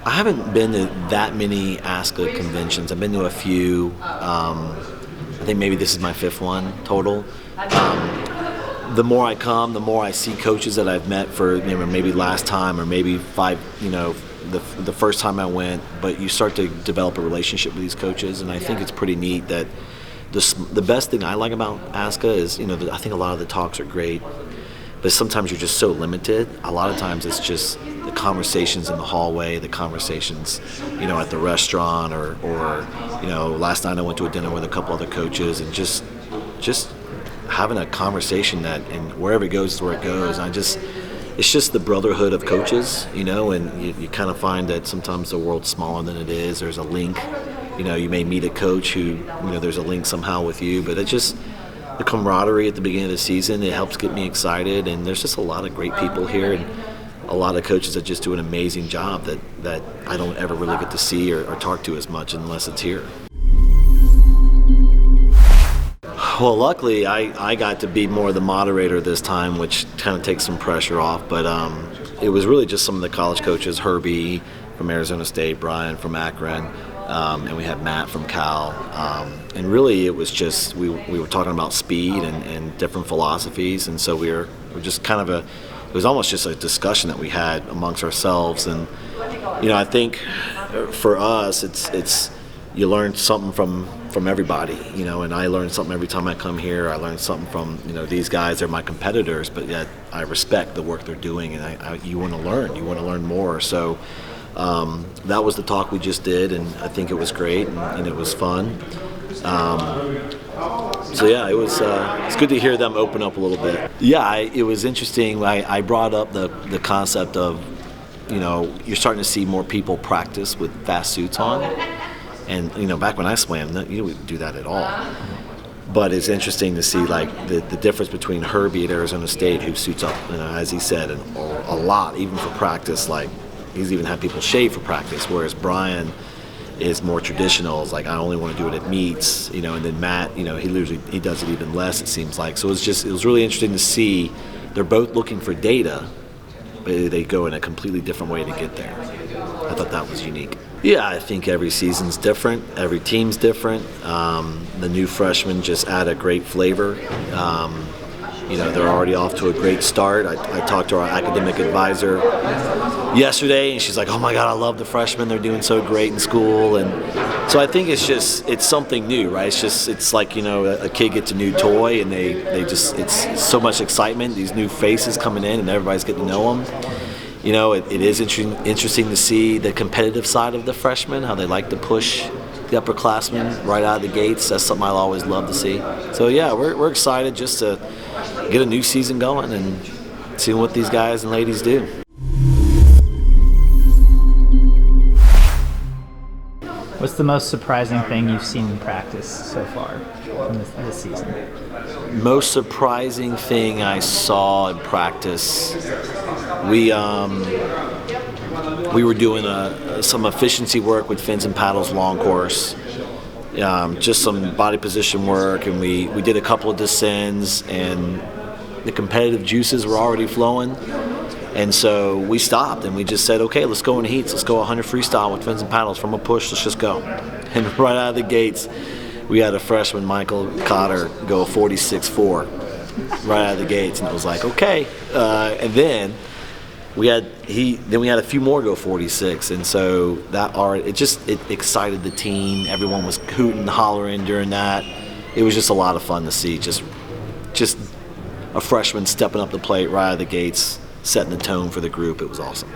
I haven't been to that many ASCA conventions. I've been to a few. I think maybe this is my fifth one total. The more I come, the more I see coaches that I've met for maybe last time or maybe five, the first time I went. But you start to develop a relationship with these coaches, and I think it's pretty neat that the best thing I like about ASCA is, I think a lot of the talks are great, but sometimes you're just so limited. A lot of times it's just the conversations in the hallway, the conversations, at the restaurant, or last night I went to a dinner with a couple other coaches, and just having a conversation that, and wherever it goes is where it goes. It's just the brotherhood of coaches, and you kind of find that sometimes the world's smaller than it is. There's a link, you may meet a coach who, there's a link somehow with you, but it's just the camaraderie at the beginning of the season. It helps get me excited, and there's just a lot of great people here, and a lot of coaches that just do an amazing job that I don't ever really get to see or talk to as much unless it's here. Well, luckily, I got to be more the moderator this time, which kind of takes some pressure off. But it was really just some of the college coaches, Herbie from Arizona State, Brian from Akron, and we had Matt from Cal. And really, it was just we were talking about speed and different philosophies, and so we were just kind of it was almost just a discussion that we had amongst ourselves. And I think for us, it's you learn something from everybody, and I learn something every time I come here. I learn something from these guys. They're my competitors, but yet I respect the work they're doing, and you want to learn more. So that was the talk we just did, and I think it was great, and it was fun. So yeah, it was. It's good to hear them open up a little bit. Yeah, it was interesting. I brought up the concept of, you're starting to see more people practice with fast suits on, and back when I swam, you wouldn't do that at all. But it's interesting to see the difference between Herbie at Arizona State, who suits up, as he said, a lot, even for practice. Like he's even had people shave for practice, whereas Brian is more traditional. It's like I only want to do it at meets, and then Matt, he does it even less, it seems like. So it was really interesting to see. They're both looking for data, but they go in a completely different way to get there. I thought that was unique. Yeah, I think every season's different. Every team's different. The new freshmen just add a great flavor. They're already off to a great start. I talked to our academic advisor yesterday, and she's like, "Oh my God, I love the freshmen. They're doing so great in school." And so I think it's something new, right? It's like a kid gets a new toy, and it's so much excitement. These new faces coming in, and everybody's getting to know them. It is interesting to see the competitive side of the freshmen, how they like to push the upperclassmen right out of the gates. That's something I'll always love to see. So yeah, we're excited just to get a new season going and see what these guys and ladies do. What's the most surprising thing you've seen in practice so far from this season? Most surprising thing I saw in practice, we were doing some efficiency work with fins and paddles long course, just some body position work, and we did a couple of descends, and the competitive juices were already flowing. And so we stopped and we just said, okay, let's go in heats. Let's go 100 freestyle with fins and paddles from a push. Let's just go. And right out of the gates, we had a freshman, Michael Cotter, go a 46.4 right out of the gates. And it was like, okay. And then we had a few more go 46. And so it excited the team. Everyone was hooting and hollering during that. It was just a lot of fun to see. Just a freshman stepping up the plate right out of the gates, setting the tone for the group. It was awesome.